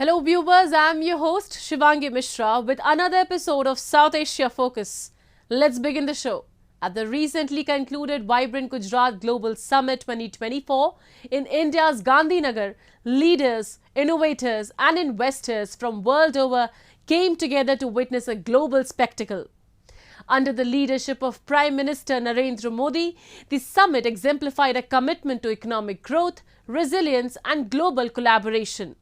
Hello viewers, I am your host Shivangi Mishra with another episode of South Asia Focus. Let's begin the show. At the recently concluded Vibrant Gujarat Global Summit 2024 in India's Gandhinagar, leaders, innovators and investors from world over came together to witness a global spectacle. Under the leadership of Prime Minister Narendra Modi, the summit exemplified a commitment to economic growth, resilience and global collaboration.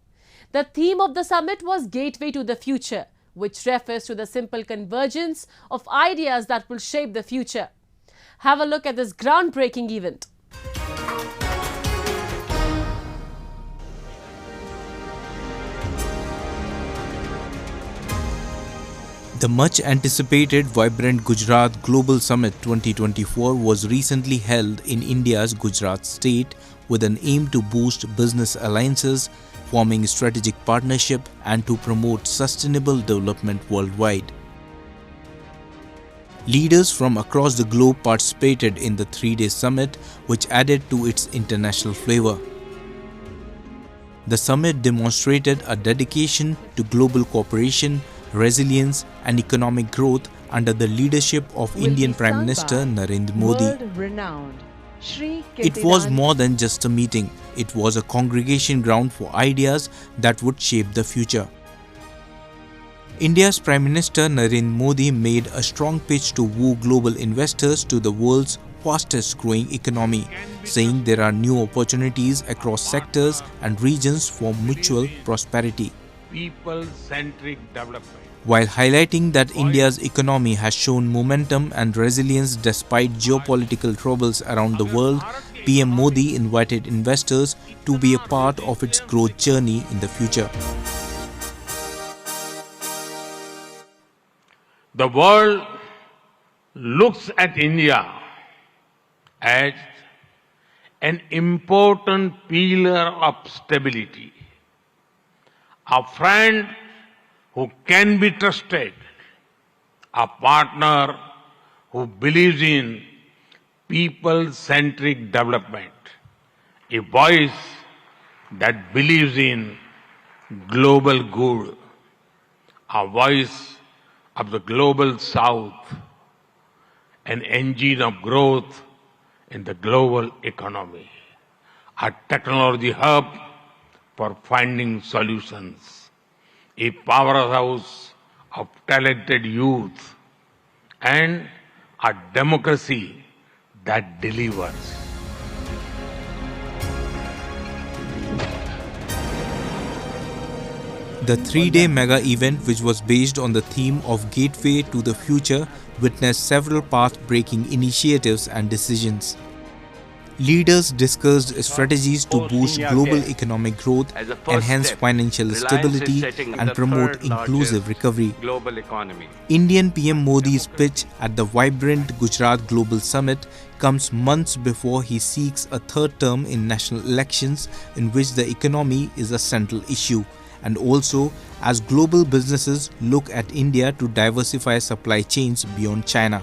The theme of the summit was Gateway to the Future, which refers to the simple convergence of ideas that will shape the future. Have a look at this groundbreaking event. The much anticipated Vibrant Gujarat Global Summit 2024 was recently held in India's Gujarat state with an aim to boost business alliances, forming strategic partnership and to promote sustainable development worldwide. Leaders from across the globe participated in the three-day summit, which added to its international flavor. The summit demonstrated a dedication to global cooperation, resilience and economic growth under the leadership of Indian Prime Minister Narendra Modi. It was more than just a meeting, it was a congregation ground for ideas that would shape the future. India's Prime Minister Narendra Modi made a strong pitch to woo global investors to the world's fastest growing economy, saying there are new opportunities across sectors and regions for mutual prosperity. People-centric development. While highlighting that India's economy has shown momentum and resilience despite geopolitical troubles around the world, PM Modi invited investors to be a part of its growth journey in the future. The world looks at India as an important pillar of stability, a friend who can be trusted, a partner who believes in people-centric development, a voice that believes in global good, a voice of the global south, an engine of growth in the global economy, a technology hub for finding solutions, a powerhouse of talented youth, and a democracy that delivers. The three-day mega event, which was based on the theme of Gateway to the Future, witnessed several path-breaking initiatives and decisions. Leaders discussed strategies to boost global economic growth, enhance financial stability and promote inclusive recovery. Indian PM Modi's pitch at the Vibrant Gujarat Global Summit comes months before he seeks a third term in national elections in which the economy is a central issue, and also as global businesses look at India to diversify supply chains beyond China.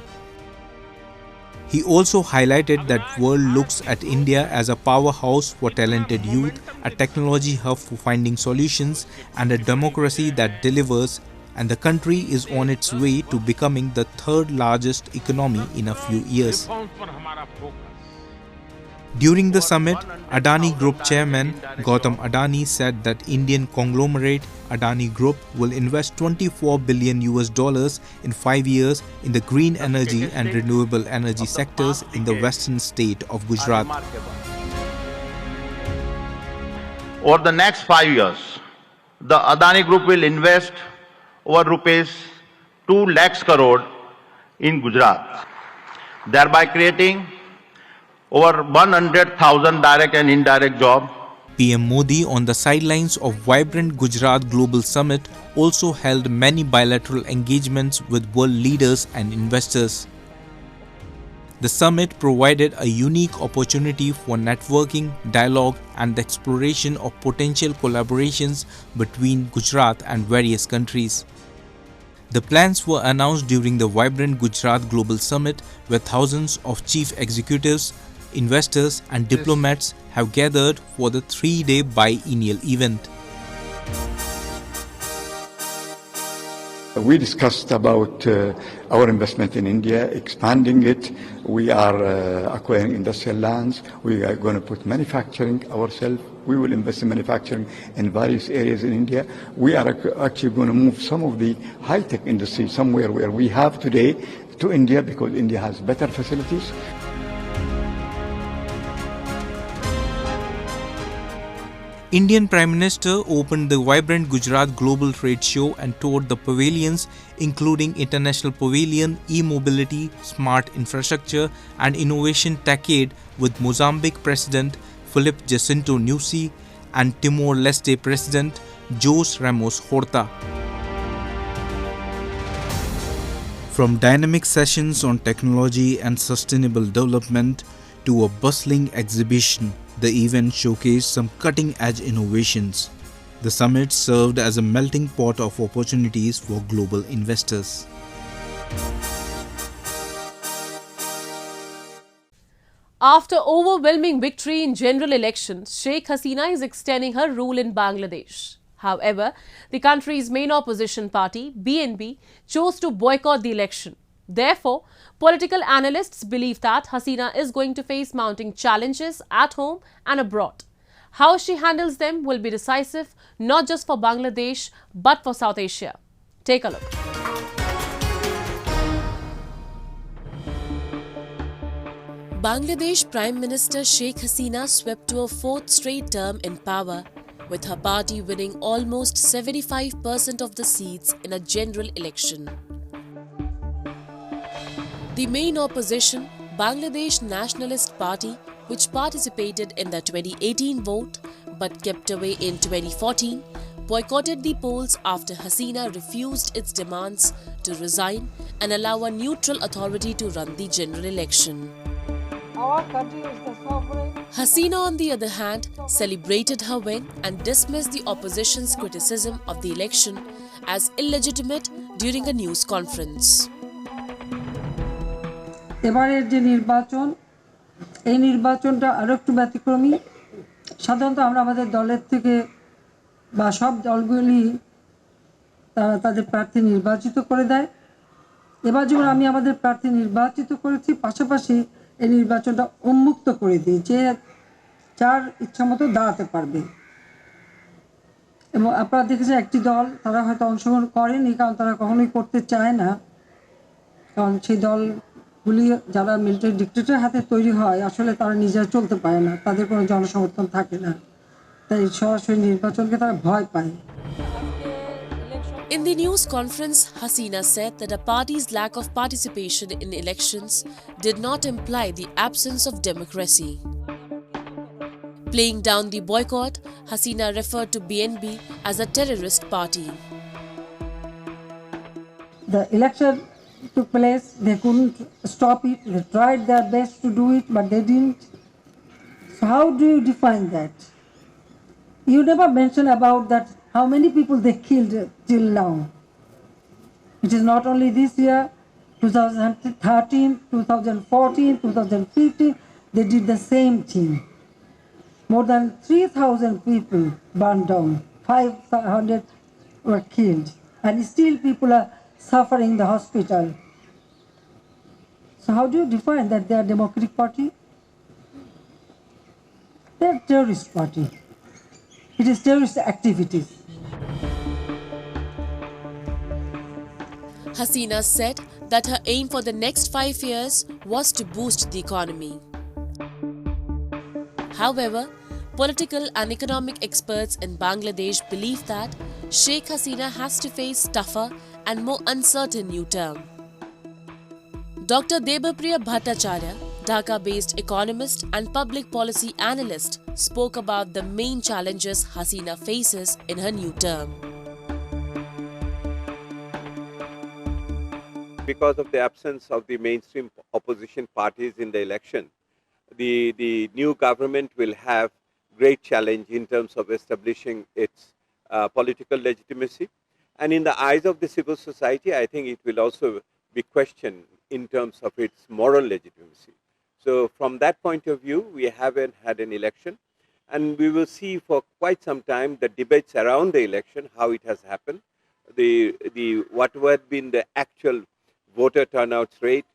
He also highlighted that world looks at India as a powerhouse for talented youth, a technology hub for finding solutions, and a democracy that delivers, and the country is on its way to becoming the third largest economy in a few years. During the summit, Adani Group chairman Gautam Adani said that Indian conglomerate Adani Group will invest $24 billion in 5 years in the green energy and renewable energy sectors in the western state of Gujarat. Over the next 5 years, the Adani Group will invest over rupees 2 lakhs crore in Gujarat, thereby creating over 100,000 direct and indirect jobs. PM Modi, on the sidelines of Vibrant Gujarat Global Summit, also held many bilateral engagements with world leaders and investors. The summit provided a unique opportunity for networking, dialogue, and the exploration of potential collaborations between Gujarat and various countries. The plans were announced during the Vibrant Gujarat Global Summit, where thousands of chief executives, investors and diplomats have gathered for the three-day biennial event. We discussed about our investment in India, expanding it. We are acquiring industrial lands. We are going to put manufacturing ourselves. We will invest in manufacturing in various areas in India. We are actually going to move some of the high-tech industry somewhere where we have today to India, because India has better facilities. Indian Prime Minister opened the vibrant Gujarat Global Trade Show and toured the pavilions, including International Pavilion, E-Mobility, Smart Infrastructure and Innovation Techade with Mozambique President Filipe Jacinto Nyusi and Timor-Leste President Jose Ramos Horta. From dynamic sessions on technology and sustainable development to a bustling exhibition, the event showcased some cutting-edge innovations. The summit served as a melting pot of opportunities for global investors. After overwhelming victory in general elections, Sheikh Hasina is extending her rule in Bangladesh. However, the country's main opposition party, BNP, chose to boycott the election. Therefore, political analysts believe that Hasina is going to face mounting challenges at home and abroad. How she handles them will be decisive not just for Bangladesh but for South Asia. Take a look. Bangladesh Prime Minister Sheikh Hasina swept to a fourth straight term in power, with her party winning almost 75% of the seats in a general election. The main opposition, Bangladesh Nationalist Party, which participated in the 2018 vote but kept away in 2014, boycotted the polls after Hasina refused its demands to resign and allow a neutral authority to run the general election. Our country is the sovereign. Hasina, on the other hand, celebrated her win and dismissed the opposition's criticism of the election as illegitimate during a news conference. এবারের যে নির্বাচন, এই নির্বাচনটা আরো একটু ব্যতিক্রমী। সাধারণত আমরা আমাদের দলের থেকে বা সব দলগুলি তারা তাদের প্রার্থী নির্বাচিত করে দেয়। এবার যেমন আমি আমাদের প্রার্থী নির্বাচিত করেছি, পাশাপাশি এই নির্বাচনটা উন্মুক্ত করে দিই যে যার ইচ্ছামতো দাঁড়াতে পারবে। এবং আপনারা দেখেছেন একটি দল তারা হয়তো অংশগ্রহণ করেনি, কারণ তারা কখনোই করতে চায় না, কারণ সেই দলগুলি যারা মিলিটারি ডিক্টেটরের হাতে তৈরি হয় আসলে তারা নিজেরা চলতে পারে না, তাদের কোনো জনসমর্থন থাকে না, তাই সরাসরি নির্বাচনকে তারা ভয় পায়। In the news conference, Hasina said that a party's lack of participation in elections did not imply the absence of democracy. Playing down the boycott, Hasina referred to BNP as a terrorist party. The election took place, they couldn't stop it, they tried their best to do it, but they didn't. So how do you define that? You never mention about that, how many people they killed till now. It is not only this year, 2013, 2014, 2015, they did the same thing. More than 3,000 people burned down, 500 were killed, and still people are suffering in the hospital. So how do you define that they are a democratic party? They are a terrorist party. It is terrorist activities. Hasina said that her aim for the next 5 years was to boost the economy. However, political and economic experts in Bangladesh believe that Sheikh Hasina has to face tougher and more uncertain new term. Dr. Debapriya Bhattacharya, Dhaka-based economist and public policy analyst, spoke about the main challenges Hasina faces in her new term. Because of the absence of the mainstream opposition parties in the election, the new government will have great challenge in terms of establishing its political legitimacy. And in the eyes of the civil society, I think it will also be questioned in terms of its moral legitimacy. So from that point of view, we haven't had an election, and we will see for quite some time the debates around the election, how it has happened. what had been the actual voter turnout rate,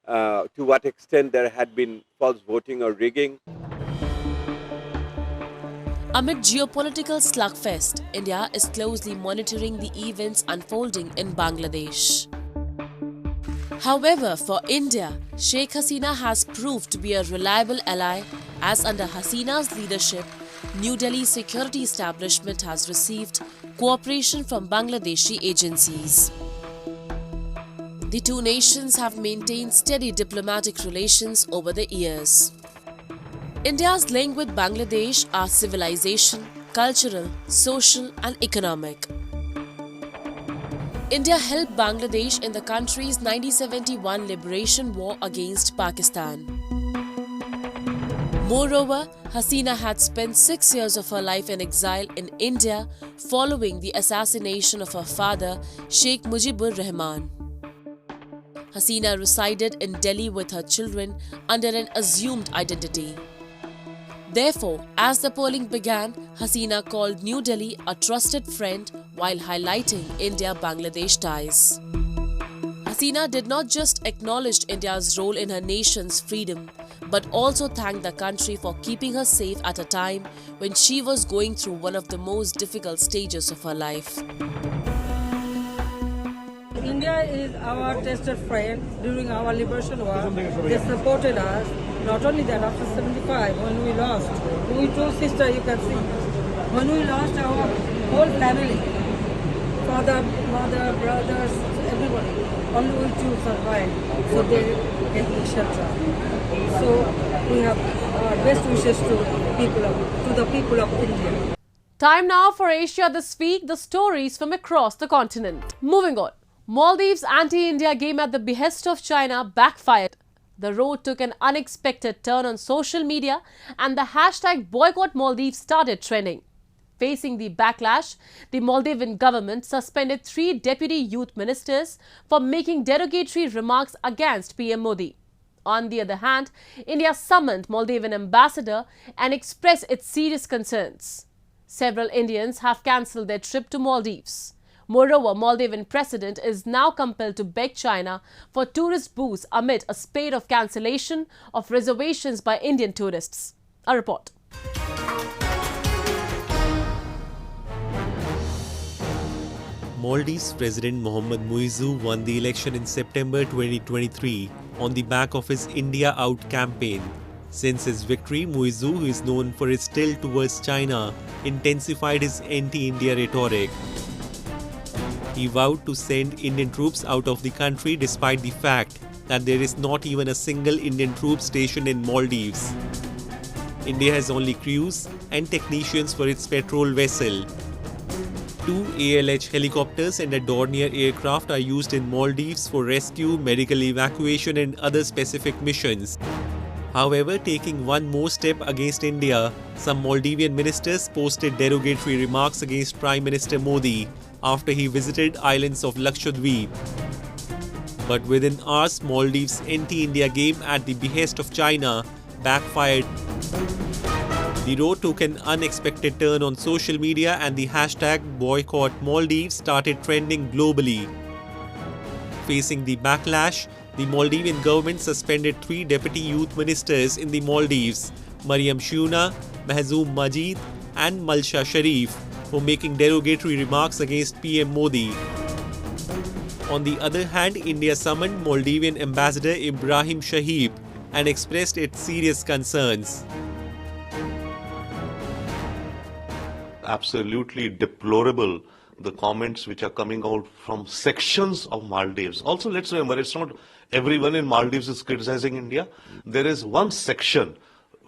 to what extent there had been false voting or rigging. Amid geopolitical slugfest, India is closely monitoring the events unfolding in Bangladesh. However, for India, Sheikh Hasina has proved to be a reliable ally, as under Hasina's leadership, New Delhi's security establishment has received cooperation from Bangladeshi agencies. The two nations have maintained steady diplomatic relations over the years. India's link with Bangladesh are civilization, cultural, social and economic. India helped Bangladesh in the country's 1971 liberation war against Pakistan. Moreover, Hasina had spent 6 years of her life in exile in India following the assassination of her father, Sheikh Mujibur Rahman. Hasina resided in Delhi with her children under an assumed identity. Therefore, as the polling began, Hasina called New Delhi a trusted friend while highlighting India-Bangladesh ties. Hasina did not just acknowledge India's role in her nation's freedom, but also thanked the country for keeping her safe at a time when she was going through one of the most difficult stages of her life. India is our tested friend during our liberation war. They supported us. Not only that, after 75, when we lost, we two sisters, you can see, when we lost our whole family, father, mother, brothers, everybody, only we two survived. So they gave me shelter. So we have our best wishes to the people of India. Time now for Asia This Week, the stories from across the continent. Moving on. Maldives' anti-India game at the behest of China backfired. The road took an unexpected turn on social media and the hashtag Boycott Maldives started trending. Facing the backlash, the Maldivian government suspended 3 deputy youth ministers for making derogatory remarks against PM Modi. On the other hand, India summoned Maldivian ambassador and expressed its serious concerns. Several Indians have cancelled their trip to Maldives. Moreover, Maldivian president is now compelled to beg China for tourist boosts amid a spate of cancellation of reservations by Indian tourists. A report. Maldives President Mohammad Muizzu won the election in September 2023 on the back of his India Out campaign. Since his victory, Muizzu, who is known for his tilt towards China, intensified his anti-India rhetoric. He vowed to send Indian troops out of the country despite the fact that there is not even a single Indian troop stationed in Maldives. India has only crews and technicians for its patrol vessel. 2 ALH helicopters and a Dornier aircraft are used in Maldives for rescue, medical evacuation and other specific missions. However, taking one more step against India, some Maldivian ministers posted derogatory remarks against Prime Minister Modi after he visited islands of Lakshadweep. But within hours, Maldives' anti-India game at the behest of China backfired. The road took an unexpected turn on social media and the hashtag Boycott Maldives started trending globally. Facing the backlash, the Maldivian government suspended 3 deputy youth ministers in the Maldives, Mariam Shuna, Mahzoom Majid and Malsha Sharif, for making derogatory remarks against PM Modi. On the other hand, India summoned Maldivian Ambassador Ibrahim Shahib and expressed its serious concerns. Absolutely deplorable, the comments which are coming out from sections of Maldives. Also, let's remember, it's not everyone in Maldives is criticizing India. There is one section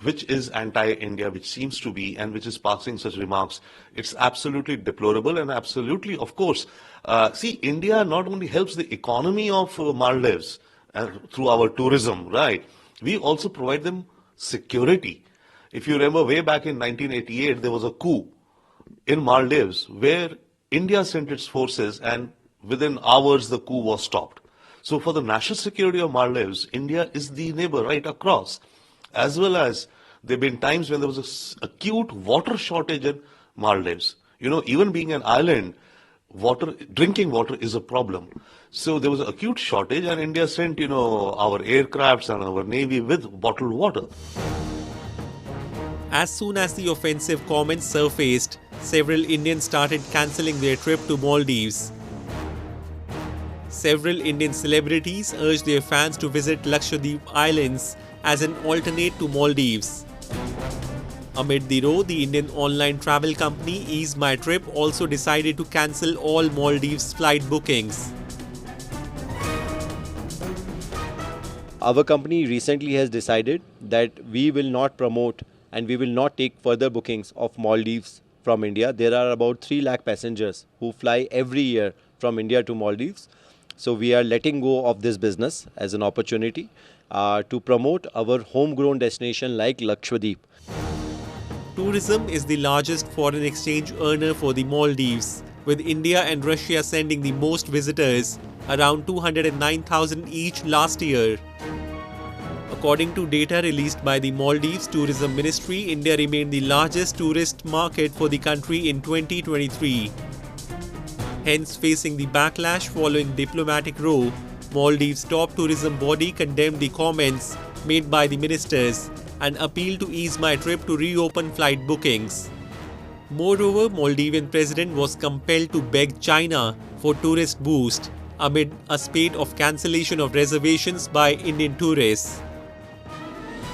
which is anti-India, which seems to be, and which is passing such remarks. It's absolutely deplorable and absolutely, of course, see, India not only helps the economy of Maldives through our tourism, right? We also provide them security. If you remember, way back in 1988, there was a coup in Maldives where India sent its forces and within hours the coup was stopped. So for the national security of Maldives, India is the neighbor right across. As well as there have been times when there was an acute water shortage in Maldives. You know, even being an island, drinking water is a problem. So there was an acute shortage, and India sent, our aircrafts and our navy with bottled water. As soon as the offensive comments surfaced, several Indians started cancelling their trip to Maldives. Several Indian celebrities urged their fans to visit Lakshadweep Islands as an alternate to Maldives. Amid the row, the Indian online travel company Ease My Trip also decided to cancel all Maldives flight bookings. Our company recently has decided that we will not promote and we will not take further bookings of Maldives from India. There are about 3 lakh passengers who fly every year from India to Maldives. So we are letting go of this business as an opportunity to promote our homegrown destination like Lakshadweep. Tourism is the largest foreign exchange earner for the Maldives, with India and Russia sending the most visitors, around 209,000 each last year. According to data released by the Maldives Tourism Ministry, India remained the largest tourist market for the country in 2023. Hence, facing the backlash following diplomatic row, Maldives' top tourism body condemned the comments made by the ministers and appealed to Ease My Trip to reopen flight bookings. Moreover, Maldivian president was compelled to beg China for tourist boost amid a spate of cancellation of reservations by Indian tourists.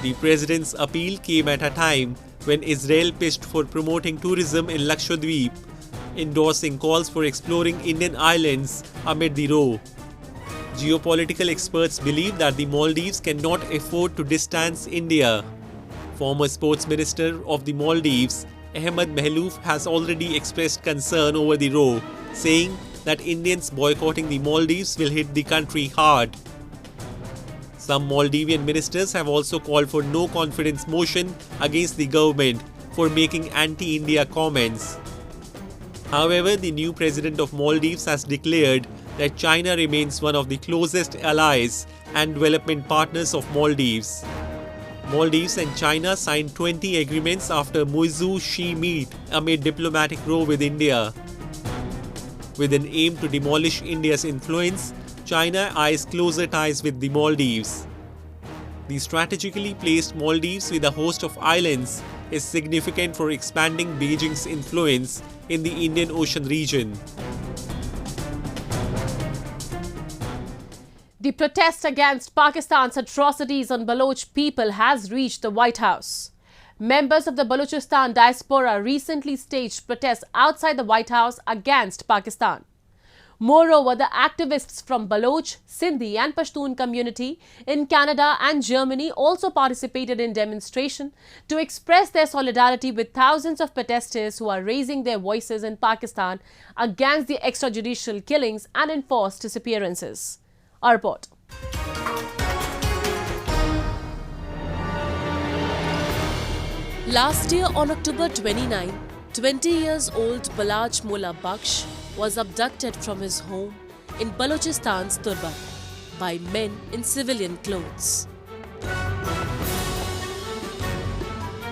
The president's appeal came at a time when Israel pitched for promoting tourism in Lakshadweep, endorsing calls for exploring Indian islands amid the row. Geopolitical experts believe that the Maldives cannot afford to distance India. Former sports minister of the Maldives, Ahmed Mahlouf, has already expressed concern over the row, saying that Indians boycotting the Maldives will hit the country hard. Some Maldivian ministers have also called for no confidence motion against the government for making anti-India comments. However, the new president of Maldives has declared that China remains one of the closest allies and development partners of Maldives. Maldives and China signed 20 agreements after Muizu-Shi meet amid diplomatic row with India. With an aim to demolish India's influence, China eyes closer ties with the Maldives. The strategically placed Maldives with a host of islands is significant for expanding Beijing's influence in the Indian Ocean region. The protest against Pakistan's atrocities on Baloch people has reached the White House. Members of the Balochistan diaspora recently staged protests outside the White House against Pakistan. Moreover, the activists from Baloch, Sindhi and Pashtun community in Canada and Germany also participated in demonstration to express their solidarity with thousands of protesters who are raising their voices in Pakistan against the extrajudicial killings and enforced disappearances. Our report. Last year on October 29, 20 years old Balaj Mullah Baksh was abducted from his home in Balochistan's Turbat by men in civilian clothes.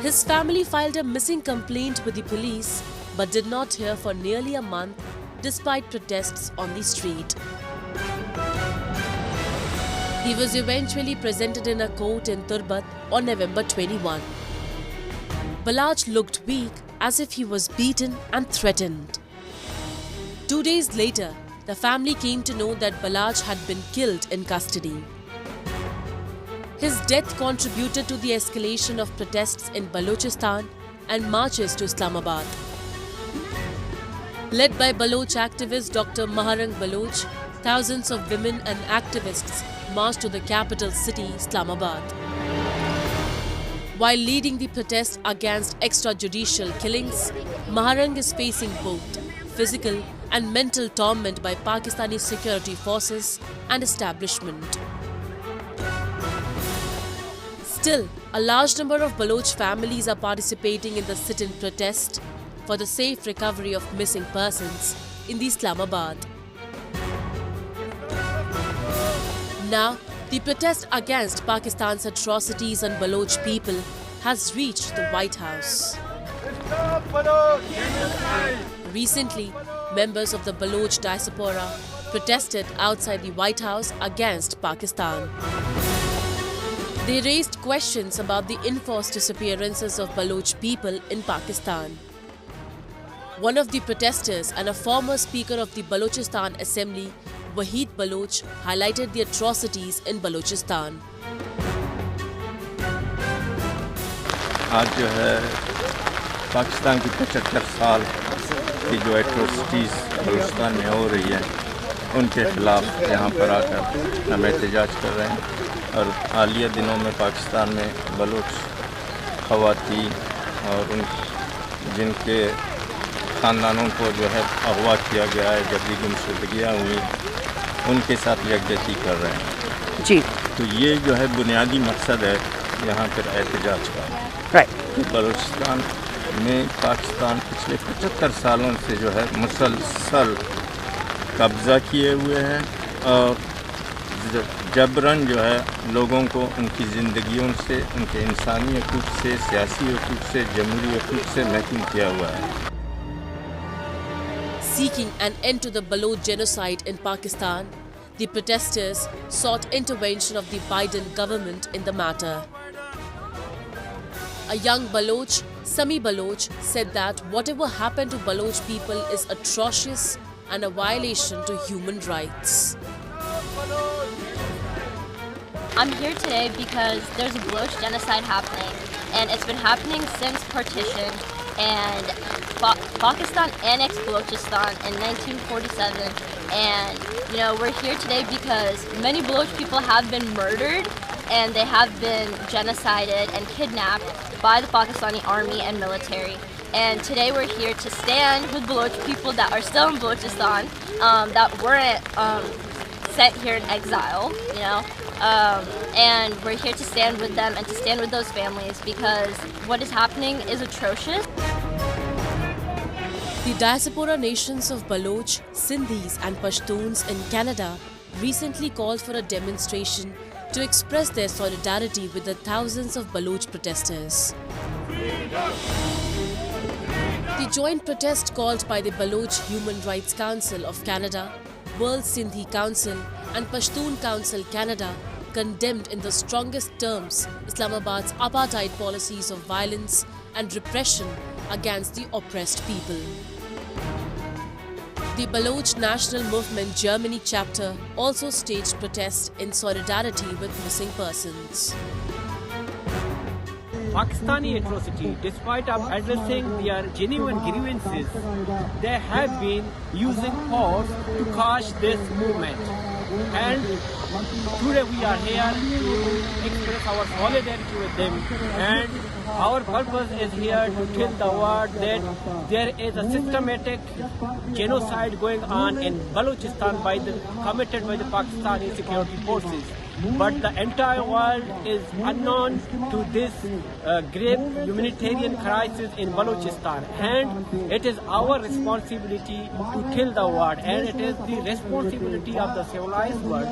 His family filed a missing complaint with the police but did not hear for nearly a month despite protests on the street. He was eventually presented in a court in Turbat on November 21. Balaj looked weak, as if he was beaten and threatened. 2 days later, the family came to know that Balaj had been killed in custody. His death contributed to the escalation of protests in Balochistan and marches to Islamabad. Led by Baloch activist Dr. Maharang Baloch, thousands of women and activists marched to the capital city, Islamabad. While leading the protest against extrajudicial killings, Maharang is facing both physical and mental torment by Pakistani security forces and establishment. Still, a large number of Baloch families are participating in the sit-in protest for the safe recovery of missing persons in the Islamabad. Now, the protest against Pakistan's atrocities on Baloch people has reached the White House. Recently, members of the Baloch diaspora protested outside the White House against Pakistan. They raised questions about the enforced disappearances of Baloch people in Pakistan. One of the protesters and a former speaker of the Balochistan Assembly, Wahid Baloch, highlighted the atrocities in Balochistan. आज जो है पाकिस्तान की 75 साल की जो atrocities Balochistan में हो रही है उनके ख़िलाफ़ यहाँ पर आकर हम एहतजाज कर रहे हैं और हालिया दिनों में पाकिस्तान में बलूच ख़वातीन और उन जिनके ख़ानदानों को जो है अगवा किया गया है, जबरी गुमशुदगियाँ हुई, उनके साथ यकजहती कर रहे हैं जी। तो ये जो है बुनियादी मकसद है यहाँ पर एहतजाज का। कि बलूचिस्तान में पाकिस्तान पिछले 75 सालों से जो है मुसलसल कब्ज़ा किए हुए हैं और जबरन जो है लोगों को उनकी ज़िंदगियों से, उनके इंसानी हकूक़ से, सियासी हकूक़ से, जमहूरी हकूक़ से महरूम किया हुआ है। Seeking an end to the Baloch genocide in Pakistan, the protesters sought intervention of the Biden government in the matter. A young Baloch, Sami Baloch, said that whatever happened to Baloch people is atrocious and a violation to human rights. I'm here today because there's a Baloch genocide happening, and it's been happening since partition, and Pakistan annexed Balochistan in 1947, and we're here today because many Baloch people have been murdered and they have been genocided and kidnapped by the Pakistani army and military. And today we're here to stand with Baloch people that are still in Balochistan, that weren't sent here in exile, and we're here to stand with them and to stand with those families because what is happening is atrocious. The diaspora nations of Baloch, Sindhis and Pashtuns in Canada recently called for a demonstration to express their solidarity with the thousands of Baloch protesters. The joint protest called by the Baloch Human Rights Council of Canada, World Sindhi Council and Pashtun Council Canada condemned in the strongest terms Islamabad's apartheid policies of violence and repression against the oppressed people. The Baloch National Movement Germany chapter also staged protests in solidarity with missing persons. Pakistani atrocity, despite of addressing their genuine grievances, they have been using force to crush this movement. And today we are here to express our solidarity with them, and our purpose is here to tell the world that there is a systematic genocide going on in Balochistan committed by the Pakistani security forces. But the entire world is unknown to this grave humanitarian crisis in Balochistan, and it is our responsibility to tell the world, and it is the responsibility of the civilized world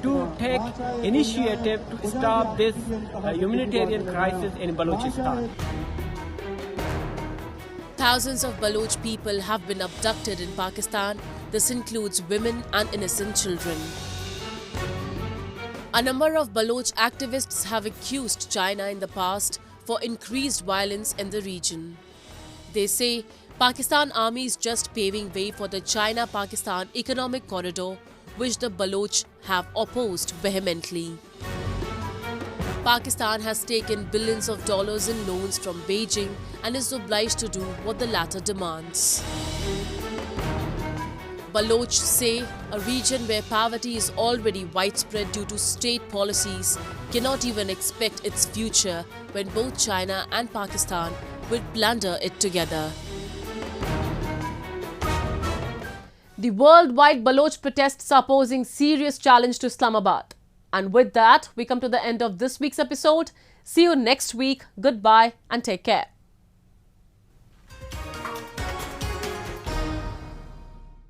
to take initiative to stop this humanitarian crisis in Balochistan. Thousands of Baloch people have been abducted in Pakistan. This includes women and innocent children. A number of Baloch activists have accused China in the past for increased violence in the region. They say Pakistan Army is just paving way for the China-Pakistan economic corridor, which the Baloch have opposed vehemently. Pakistan has taken billions of dollars in loans from Beijing and is obliged to do what the latter demands. Baloch say a region where poverty is already widespread due to state policies cannot even expect its future when both China and Pakistan will plunder it together. The worldwide Baloch protests are posing serious challenge to Islamabad. And with that, we come to the end of this week's episode. See you next week. Goodbye and take care.